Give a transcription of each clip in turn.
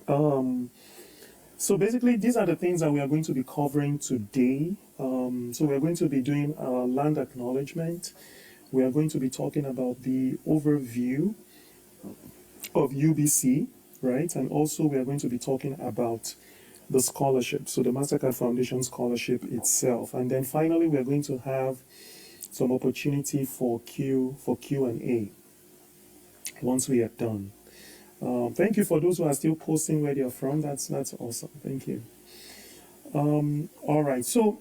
Um, so basically, these are the things that we are going to be covering today. So we're going to be doing land acknowledgement. We are going to be talking about the overview of UBC, right? And also we are going to be talking about the scholarship, so the MasterCard Foundation scholarship itself. And then finally, we are going to have some opportunity for Q&A once we are done. Thank you for those who are still posting where they are from. That's awesome. Thank you. All right, so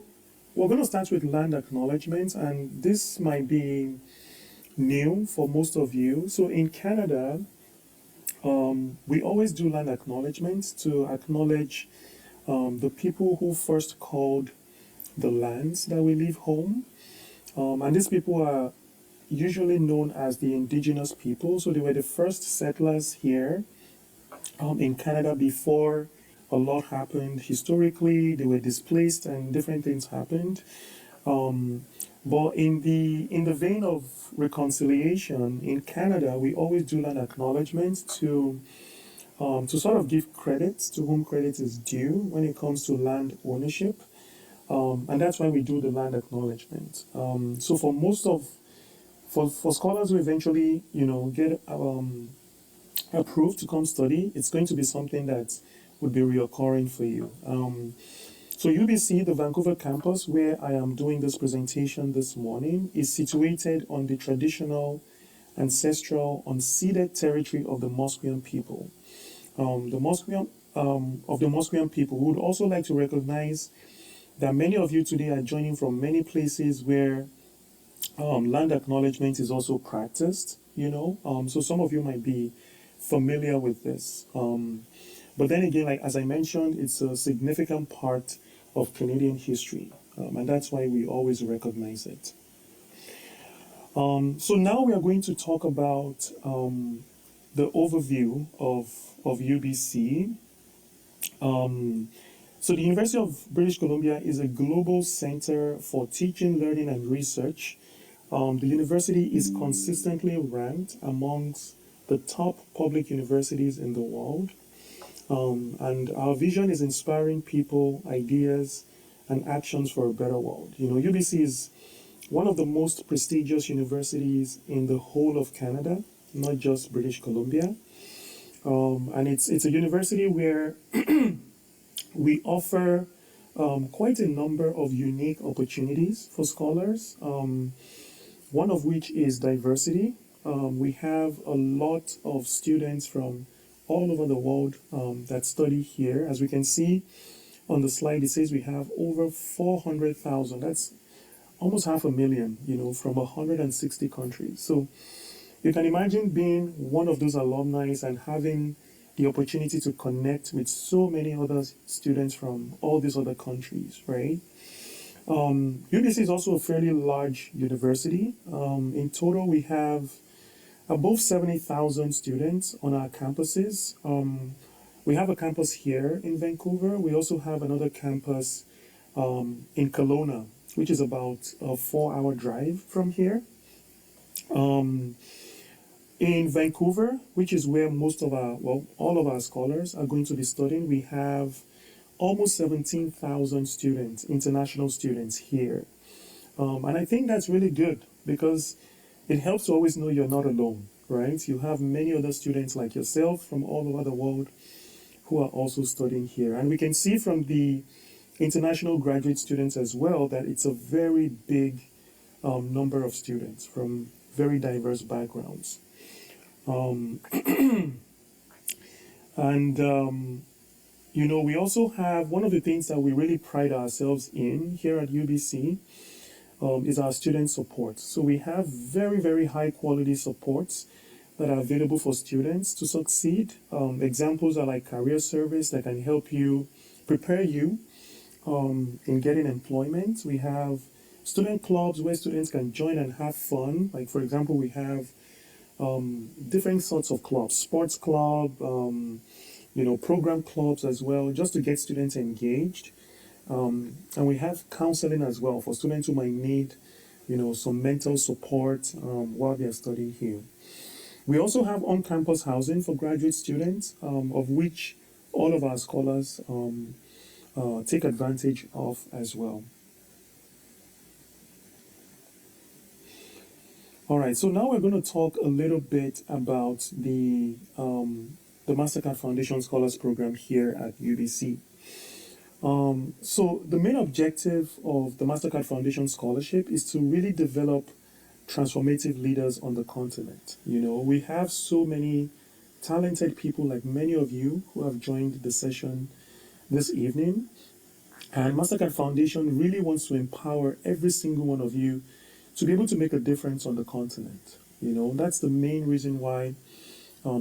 we're going to start with land acknowledgement, and this might be new for most of you. So in Canada, we always do land acknowledgements to acknowledge the people who first called the lands that we live home. And these people are usually known as the indigenous people. So they were the first settlers here in Canada before a lot happened. Historically, they were displaced and different things happened. But in the vein of reconciliation in Canada, we always do land acknowledgements to sort of give credit to whom credit is due when it comes to land ownership. And that's why we do the land acknowledgement. So for most of for scholars who eventually get approved to come study, it's going to be something that would be reoccurring for you. So UBC, the Vancouver campus, where I am doing this presentation this morning, is situated on the traditional, ancestral, unceded territory of the Musqueam people. The Musqueam people. We would also like to recognize that many of you today are joining from many places where land acknowledgement is also practiced, so some of you might be familiar with this. But then again, like as I mentioned, it's a significant part of Canadian history, and that's why we always recognize it. So now we are going to talk about the overview of UBC. So the University of British Columbia is a global center for teaching, learning, and research. The university is consistently ranked amongst the top public universities in the world. And our vision is inspiring people, ideas, and actions for a better world. UBC is one of the most prestigious universities in the whole of Canada, not just British Columbia. And it's a university where we offer quite a number of unique opportunities for scholars, one of which is diversity. We have a lot of students from all over the world that study here. As we can see on the slide, it says we have over 400,000. That's almost 500,000, from 160 countries. So you can imagine being one of those alumni and having the opportunity to connect with so many other students from all these other countries, right? UBC is also a fairly large university. In total, we have above 70,000 students on our campuses. We have a campus here in Vancouver. We also have another campus in Kelowna, which is about a 4-hour drive from here. In Vancouver, which is where all of our scholars are going to be studying, we have almost 17,000 students, international students here. And I think that's really good because it helps to always know you're not alone, right? You have many other students like yourself from all over the world who are also studying here. And we can see from the international graduate students as well that it's a very big number of students from very diverse backgrounds. We also have one of the things that we really pride ourselves in here at UBC is our student support. So we have very, very high quality supports that are available for students to succeed. Examples are like career service that can help you, prepare you in getting employment. We have student clubs where students can join and have fun. Like, for example, we have different sorts of clubs, sports club, program clubs as well, just to get students engaged. And we have counseling as well for students who might need, some mental support while they're studying here. We also have on-campus housing for graduate students, of which all of our scholars take advantage of as well. All right, so now we're going to talk a little bit about the MasterCard Foundation Scholars Program here at UBC. So the main objective of the MasterCard Foundation Scholarship is to really develop transformative leaders on the continent. You know, we have so many talented people, like many of you who have joined the session this evening. And MasterCard Foundation really wants to empower every single one of you to be able to make a difference on the continent. You know, that's the main reason why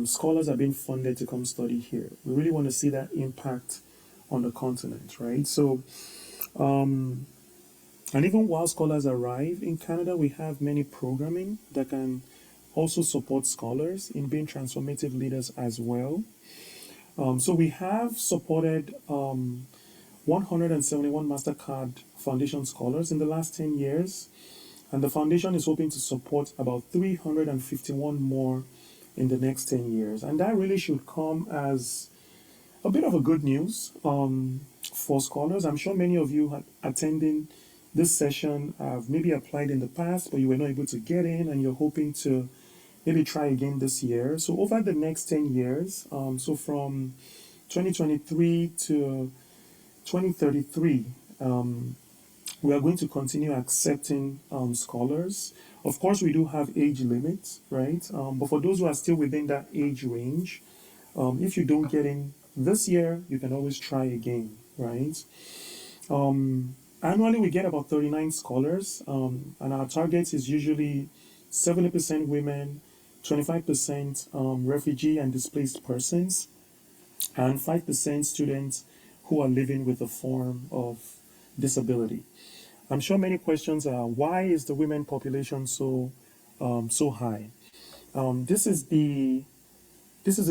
scholars are being funded to come study here. We really want to see that impact on the continent, right? So, and even while scholars arrive in Canada, we have many programming that can also support scholars in being transformative leaders as well. So we have supported 171 MasterCard Foundation scholars in the last 10 years. And the foundation is hoping to support about 351 more in the next 10 years. And that really should come as a bit of a good news for scholars. I'm sure many of you attending this session have maybe applied in the past, but you were not able to get in, and you're hoping to maybe try again this year. So over the next 10 years, so from 2023 to 2033, we are going to continue accepting scholars. Of course, we do have age limits, right? But for those who are still within that age range, if you don't get in this year, you can always try again, right? Annually, we get about 39 scholars, and our target is usually 70% women, 25% refugee and displaced persons, and 5% students who are living with a form of disability. I'm sure many questions are, why is the women population so high? This is the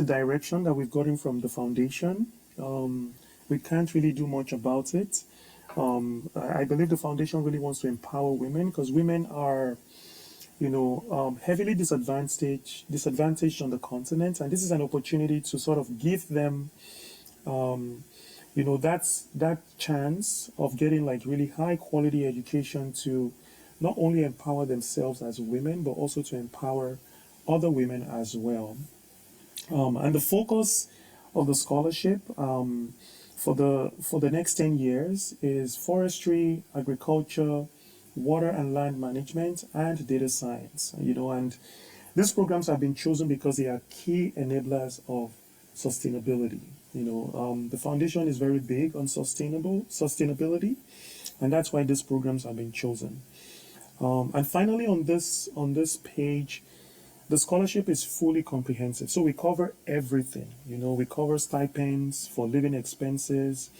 direction that we've gotten from the foundation. We can't really do much about it. I believe the foundation really wants to empower women, because women are, heavily disadvantaged on the continent, and this is an opportunity to sort of give them that chance of getting like really high quality education to not only empower themselves as women, but also to empower other women as well. And the focus of the scholarship for the next 10 years is forestry, agriculture, water and land management, and data science. And these programs have been chosen because they are key enablers of sustainability. The foundation is very big on sustainability, and that's why these programs have been chosen. And finally, on this page, the scholarship is fully comprehensive. So we cover everything. We cover stipends for living expenses,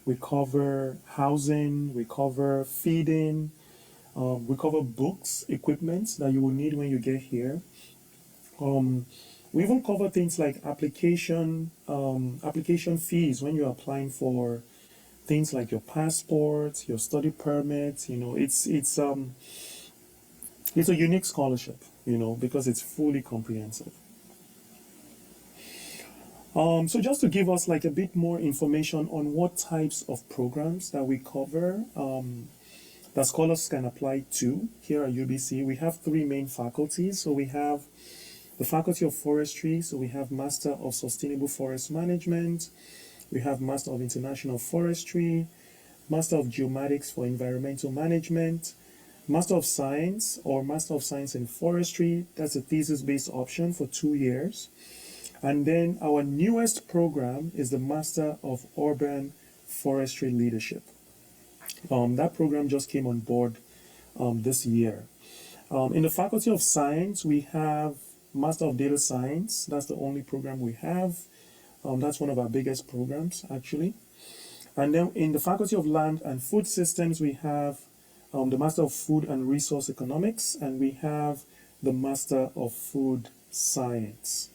we cover housing, we cover feeding, we cover books, equipment that you will need when you get here. We even cover things like application fees when you're applying for things like your passport, your study permit. It's a unique scholarship, because it's fully comprehensive. So just to give us like a bit more information on what types of programs that we cover, that scholars can apply to here at UBC, we have three main faculties. So we have the Faculty of Forestry, so we have Master of Sustainable Forest Management, we have Master of International Forestry, Master of Geomatics for Environmental Management, Master of Science or Master of Science in Forestry. That's a thesis-based option for 2 years. And then our newest program is the Master of Urban Forestry Leadership. That program just came on board this year. In the Faculty of Science, we have Master of Data Science. That's the only program we have. That's one of our biggest programs, actually. And then in the Faculty of Land and Food Systems, we have the Master of Food and Resource Economics, and we have the Master of Food Science.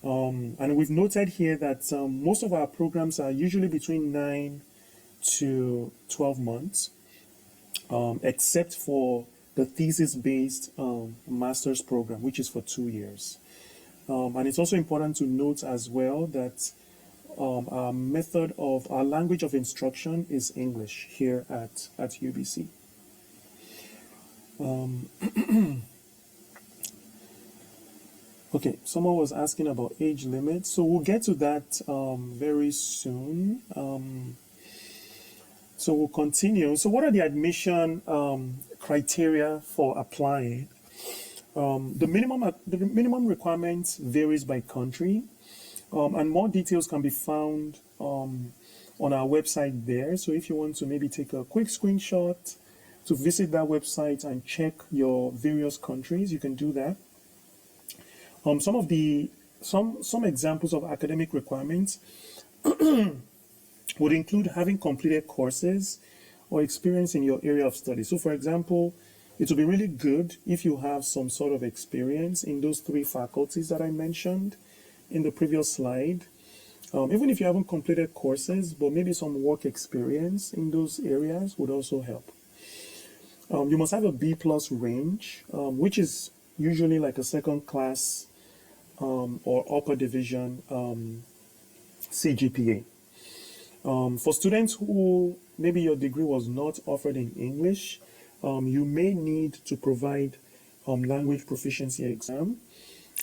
And we've noted here that most of our programs are usually between 9 to 12 months, except for the thesis-based master's program, which is for 2 years. And it's also important to note as well that our method of our language of instruction is English here at UBC. Okay, someone was asking about age limits, so we'll get to that very soon. So we'll continue. So what are the admission criteria for applying? The minimum requirements varies by country, and more details can be found on our website there. So if you want to maybe take a quick screenshot to visit that website and check your various countries, you can do that. Some examples of academic requirements would include having completed courses or experience in your area of study. So for example, it would be really good if you have some sort of experience in those 3 faculties that I mentioned in the previous slide. Even if you haven't completed courses, but maybe some work experience in those areas would also help. You must have a B+ range, which is usually like a second class or upper division CGPA. For students who maybe your degree was not offered in English, you may need to provide language proficiency exam.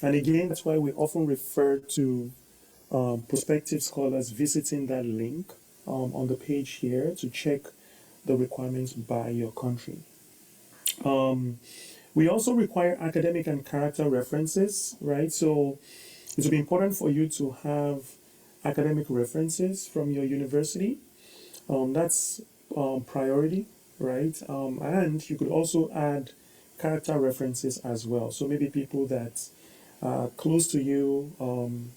And again, that's why we often refer to prospective scholars visiting that link on the page here to check the requirements by your country. We also require academic and character references, right? So it will be important for you to have academic references from your university. That's priority, right? And you could also add character references as well. So maybe people that are close to you,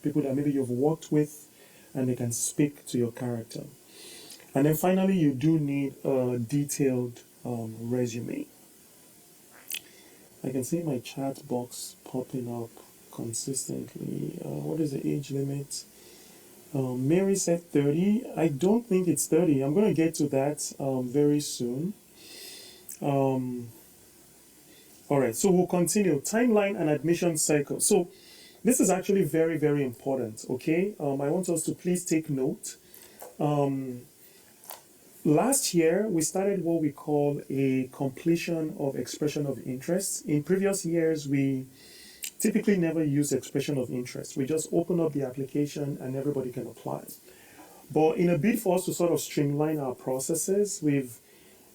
people that maybe you've worked with, and they can speak to your character. And then finally, you do need a detailed resume. I can see my chat box popping up consistently. What is the age limit? Mary said 30. I don't think it's 30. I'm going to get to that very soon. All right, so we'll continue. Timeline and admission cycle. So this is actually very, very important, okay? I want us to please take note. Last year, we started what we call a completion of expression of interest. In previous years, we typically never use expression of interest. We just open up the application and everybody can apply. But in a bid for us to sort of streamline our processes, we've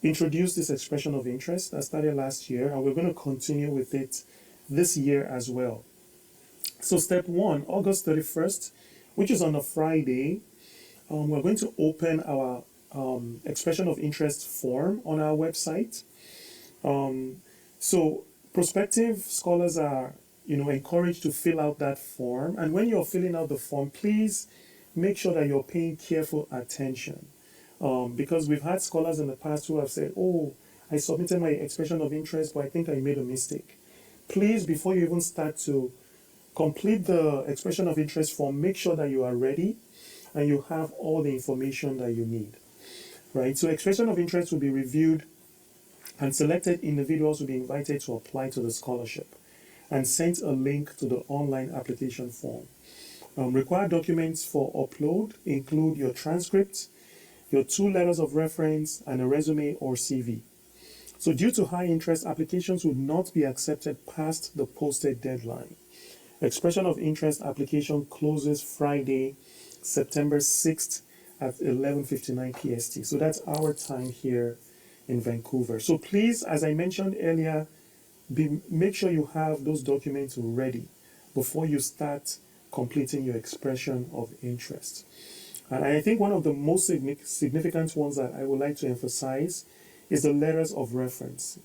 introduced this expression of interest that started last year, and we're going to continue with it this year as well. So step 1, August 31st, which is on a Friday, we're going to open our expression of interest form on our website. So prospective scholars are encouraged to fill out that form. And when you're filling out the form, please make sure that you're paying careful attention. Because we've had scholars in the past who have said, oh, I submitted my expression of interest, but I think I made a mistake. Please, before you even start to complete the expression of interest form, make sure that you are ready and you have all the information that you need. Right? So expression of interest will be reviewed and selected individuals will be invited to apply to the scholarship and sent a link to the online application form. Required documents for upload include your transcript, your 2 letters of reference, and a resume or CV. So due to high interest, applications would not be accepted past the posted deadline. Expression of interest application closes Friday, September 6th at 11:59 PST. So that's our time here in Vancouver. So please, as I mentioned earlier, make sure you have those documents ready before you start completing your expression of interest. And I think one of the most significant ones that I would like to emphasize is the letters of reference.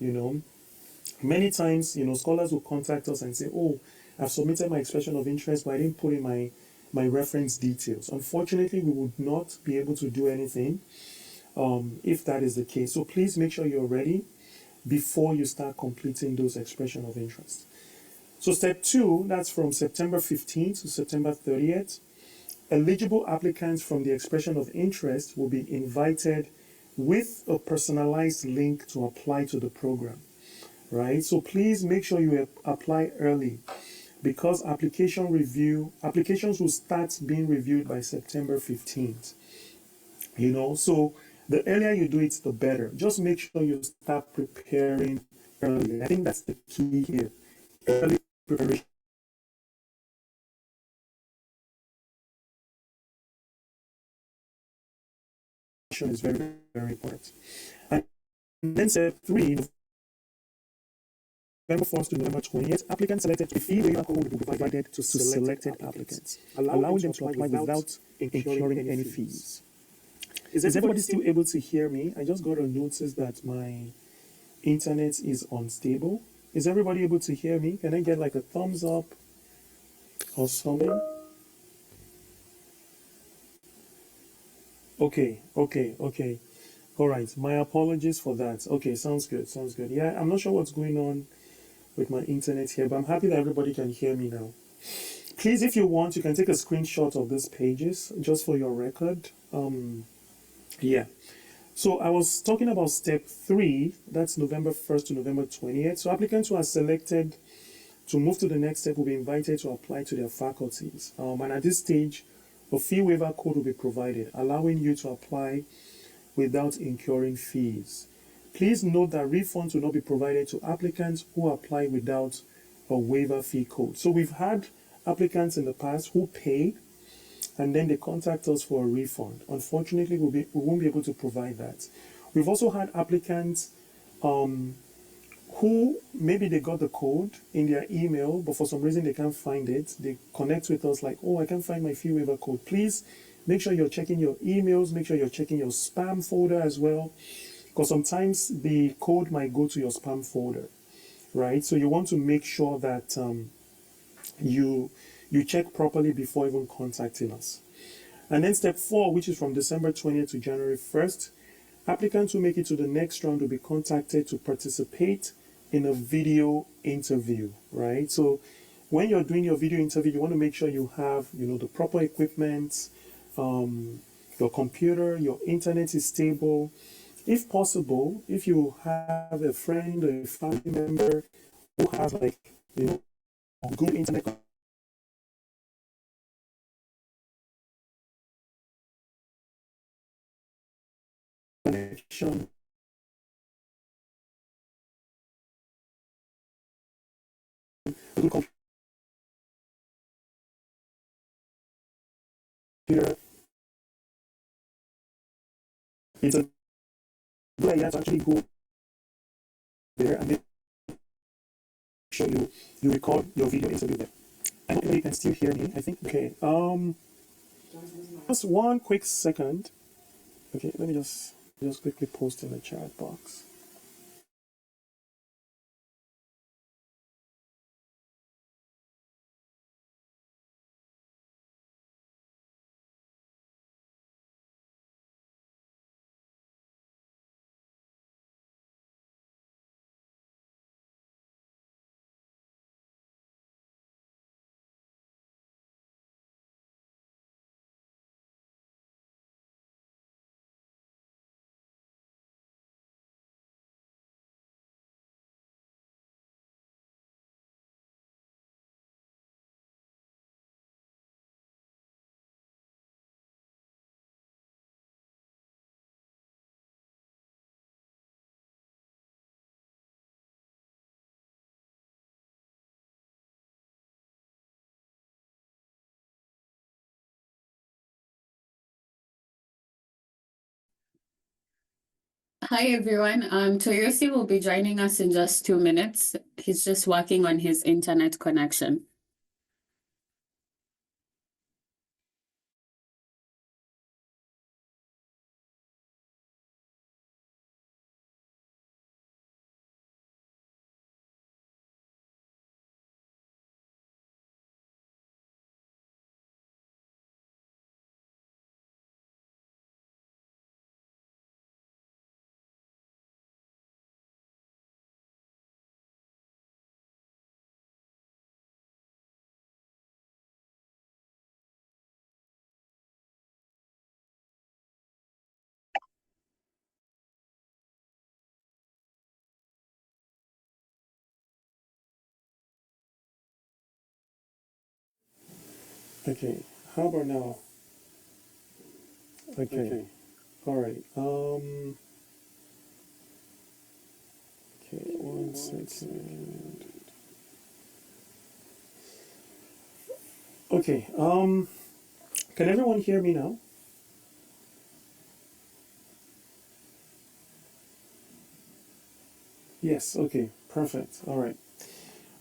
Many times, scholars will contact us and say, oh, I've submitted my expression of interest, but I didn't put in my reference details. Unfortunately, we would not be able to do anything if that is the case. So please make sure you're ready before you start completing those expression of interest. So step 2, that's from September 15th to September 30th. Eligible applicants from the expression of interest will be invited with a personalized link to apply to the program, right? So please make sure you apply early. because applications will start being reviewed by September 15th. So the earlier you do it, the better. Just make sure you start preparing early. I think that's the key here. Early preparation is very, very important. And then step 3, November 1st to November 20th, applicants selected to fee waiver code will be provided to selected applicants, allowing them to apply without incurring any fees. Is everybody still able to hear me? I just got a notice that my internet is unstable. Is everybody able to hear me? Can I get like a thumbs up or something? Okay. All right. My apologies for that. Okay, sounds good. Yeah, I'm not sure what's going on with my internet here, but I'm happy that everybody can hear me now. Please, if you want, you can take a screenshot of these pages just for your record. Yeah. So I was talking about step 3, that's November 1st to November 20th. So applicants who are selected to move to the next step will be invited to apply to their faculties. And at this stage, a fee waiver code will be provided, allowing you to apply without incurring fees. Please note that refunds will not be provided to applicants who apply without a waiver fee code. So we've had applicants in the past who pay and then they contact us for a refund. Unfortunately, we won't be able to provide that. We've also had applicants who maybe they got the code in their email, but for some reason they can't find it. They connect with us like, oh, I can't find my fee waiver code. Please make sure you're checking your emails, make sure you're checking your spam folder as well, because sometimes the code might go to your spam folder, right? So you want to make sure that you check properly before even contacting us. And then step 4, which is from December 20th to January 1st, applicants who make it to the next round will be contacted to participate in a video interview, right? So when you're doing your video interview, you want to make sure you have, the proper equipment, your computer, your internet is stable. If possible, if you have a friend or a family member who has good internet connection, good computer, it's a good idea to actually go there and make sure you record your video interview there. I hope you can still hear me. I think okay. Just one quick second. Okay, let me just quickly post in the chat box. Hi everyone. Toyosi will be joining us in just 2 minutes. He's just working on his internet connection. Okay, how about now? Okay, all right. Okay, one second. Okay, can everyone hear me now? Yes, okay, perfect. All right.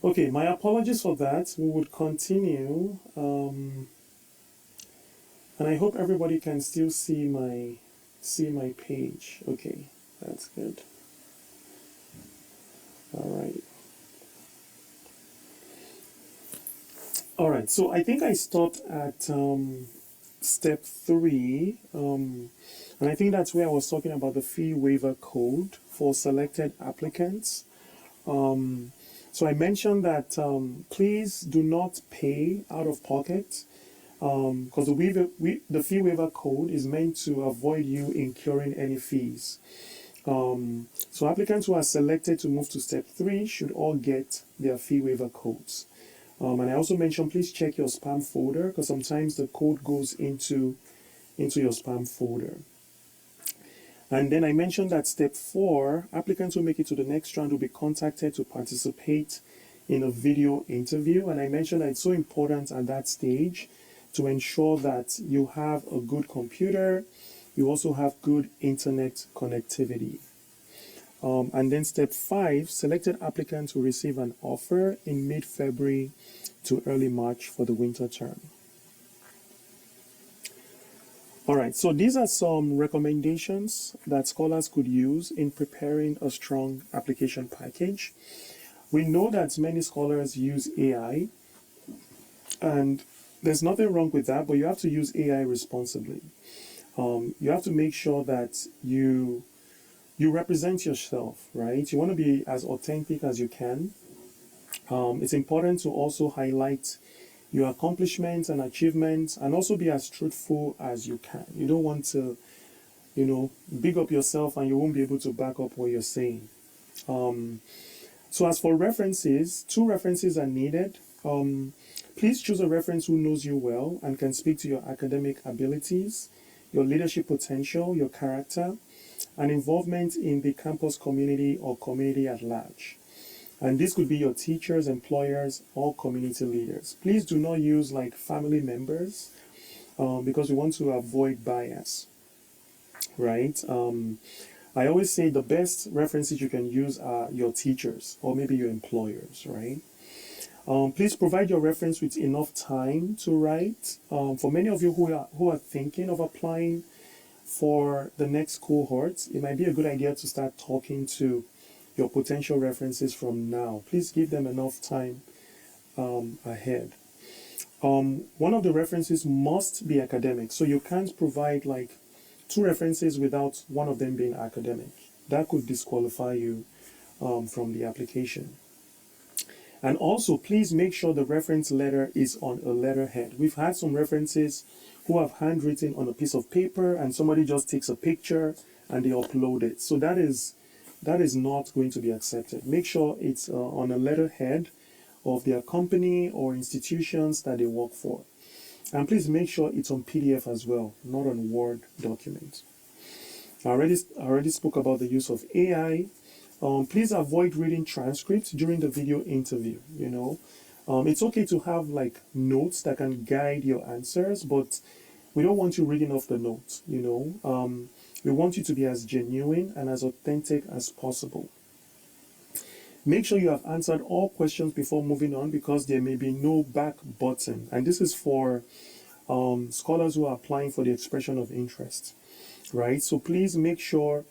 Okay, my apologies for that. We would continue, and I hope everybody can still see my page. Okay, that's good. All right. All right. So I think I stopped at step 3, and I think that's where I was talking about the fee waiver code for selected applicants. So I mentioned that please do not pay out of pocket because the fee waiver code is meant to avoid you incurring any fees. So applicants who are selected to move to step 3 should all get their fee waiver codes. And I also mentioned please check your spam folder because sometimes the code goes into your spam folder. And then I mentioned that step 4, applicants who make it to the next round will be contacted to participate in a video interview. And I mentioned that it's so important at that stage to ensure that you have a good computer, you also have good internet connectivity. And then step 5, selected applicants will receive an offer in mid-February to early March for the winter term. All right, so these are some recommendations that scholars could use in preparing a strong application package. We know that many scholars use AI, and there's nothing wrong with that, but you have to use AI responsibly. You have to make sure that you represent yourself, right? You want to be as authentic as you can. It's important to also highlight your accomplishments and achievements and also be as truthful as you can. You don't want to, big up yourself and you won't be able to back up what you're saying. So as for references, 2 references are needed. Please choose a reference who knows you well and can speak to your academic abilities, your leadership potential, your character, and involvement in the campus community or community at large. And this could be your teachers, employers, or community leaders. Please do not use like family members because we want to avoid bias, right? I always say the best references you can use are your teachers or maybe your employers, right? Please provide your reference with enough time to write. For many of you who are thinking of applying for the next cohort, it might be a good idea to start talking to your potential references from now. Please give them enough time ahead. One of the references must be academic, so you can't provide like 2 references without one of them being academic. That could disqualify you from the application. And also, please make sure the reference letter is on a letterhead. We've had some references who have handwritten on a piece of paper and somebody just takes a picture and they upload it. So that is not going to be accepted. Make sure it's on a letterhead of their company or institutions that they work for. And please make sure it's on PDF as well, not on Word document. I already spoke about the use of AI. Please avoid reading transcripts during the video interview. It's okay to have like notes that can guide your answers, but we don't want you reading off the notes. We want you to be as genuine and as authentic as possible. Make sure you have answered all questions before moving on because there may be no back button. And this is for scholars who are applying for the expression of interest, right? So please make sure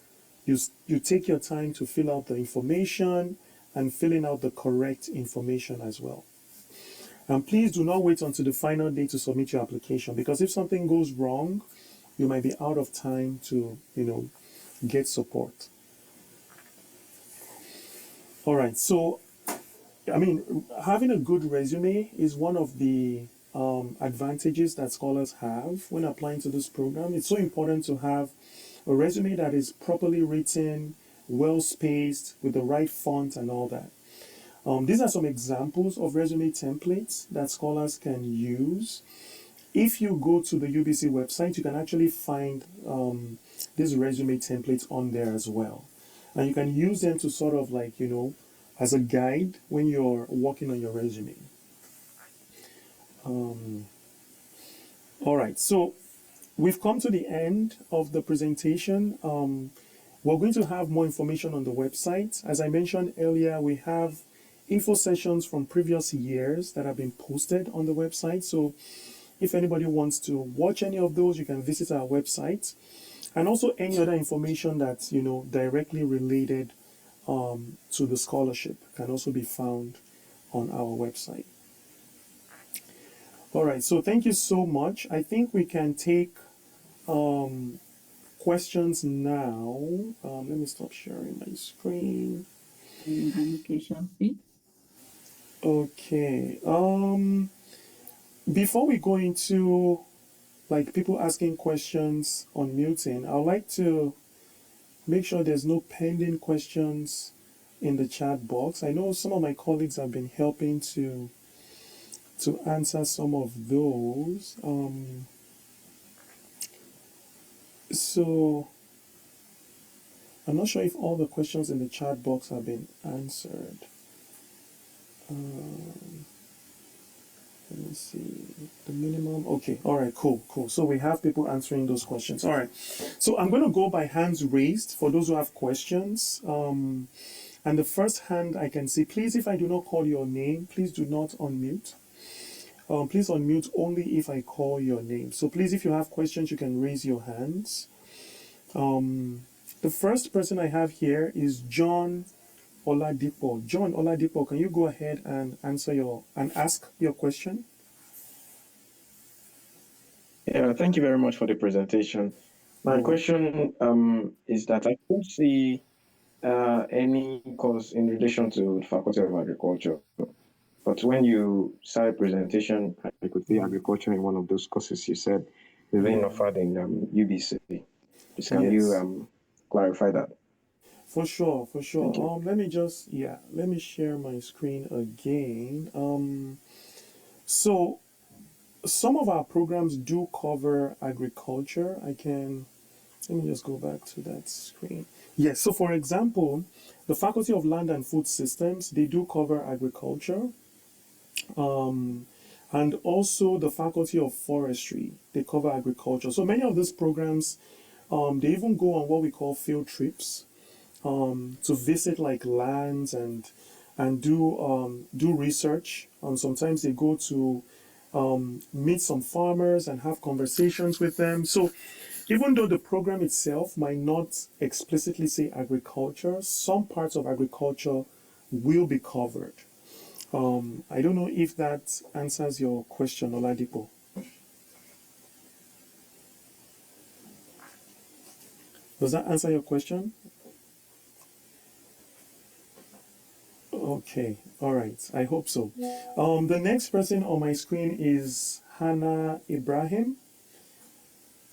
you take your time to fill out the information and filling out the correct information as well. And please do not wait until the final day to submit your application because if something goes wrong, you might be out of time to, get support. All right, so having a good resume is one of the advantages that scholars have when applying to this program. It's so important to have a resume that is properly written, well spaced, with the right font and all that. These are some examples of resume templates that scholars can use. if you go to the UBC website, you can actually find these resume templates on there as well. And you can use them to sort of like, as a guide when you're working on your resume. All right, so we've come to the end of the presentation. We're going to have more information on the website. As I mentioned earlier, we have info sessions from previous years that have been posted on the website. So if anybody wants to watch any of those, you can visit our website. And also any other information that's, directly related to the scholarship can also be found on our website. All right, so thank you so much. I think we can take questions now. Let me stop sharing my screen. Okay. Before we go into like people asking questions on muting, I'd like to make sure there's no pending questions in the chat box. I know some of my colleagues have been helping to answer some of those. So I'm not sure if all the questions in the chat box have been answered. Let me see. The minimum. Okay. All right. Cool. So we have people answering those questions. All right. So I'm going to go by hands raised for those who have questions. And the first hand I can see, please, if I do not call your name, please do not unmute. Please unmute only if I call your name. So please, if you have questions, you can raise your hands. The first person I have here is John Oladipo. John Oladipo, can you go ahead and ask your question? Yeah, thank you very much for the presentation. My question is that I don't see any course in relation to the Faculty of Agriculture. But when you started presentation, I could see agriculture in one of those courses you said is being offered in UBC. Please, can you clarify that? For sure. Let me share my screen again. So some of our programs do cover agriculture. Let me just go back to that screen. Yes, so for example, the Faculty of Land and Food Systems, they do cover agriculture. And also the Faculty of Forestry, they cover agriculture. So many of these programs, they even go on what we call field trips to visit like lands and do research. Sometimes they go to meet some farmers and have conversations with them. So even though the program itself might not explicitly say agriculture, some parts of agriculture will be covered. I don't know if that answers your question, Oladipo. Does that answer your question? Okay, all right. I hope so. The next person on my screen is Hannah Ibrahim.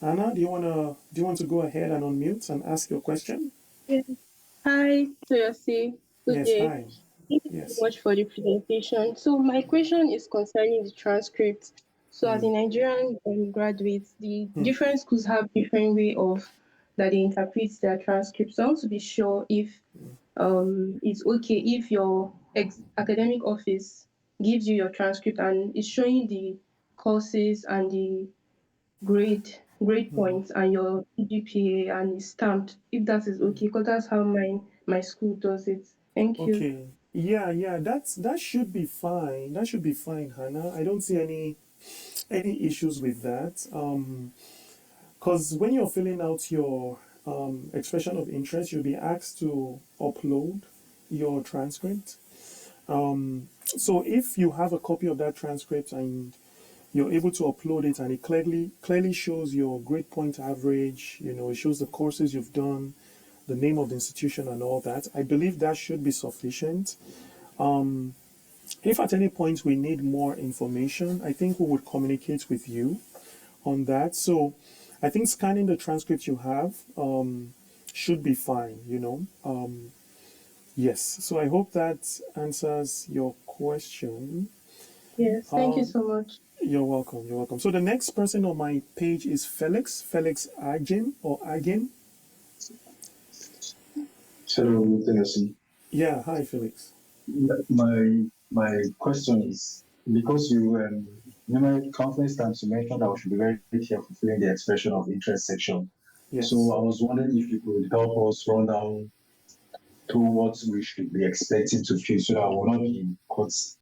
Hannah, do you want to go ahead and unmute and ask your question? Yes. Hi, Toyosi. Good day. Hi. Thank you so much for the presentation. So my question is concerning the transcript. So as a Nigerian graduate, the different schools have different way of that they interpret their transcripts. So I want to be sure if it's okay if your academic office gives you your transcript and is showing the courses and the grade points and your GPA and it's stamped, if that is okay, because that's how my school does it. Thank you. Okay. Yeah, that should be fine. That should be fine, Hannah. I don't see any issues with that. Because when you're filling out your expression of interest, you'll be asked to upload your transcript. So if you have a copy of that transcript and you're able to upload it and it clearly shows your grade point average, it shows the courses you've done, the name of the institution and all that, I believe that should be sufficient. If at any point we need more information, I think we would communicate with you on that. So I think scanning the transcript you have should be fine, Yes, so I hope that answers your question. Yes, thank you so much. You're welcome. You're welcome. So the next person on my page is Felix Agin or Agin. Hello, Tennessee. Yeah, hi Felix. My question is, because countless times you mentioned that we should be very careful filling the expression of interest section. Yes. So I was wondering if you could help us run down to what we should be expecting to fill so that we will not be caught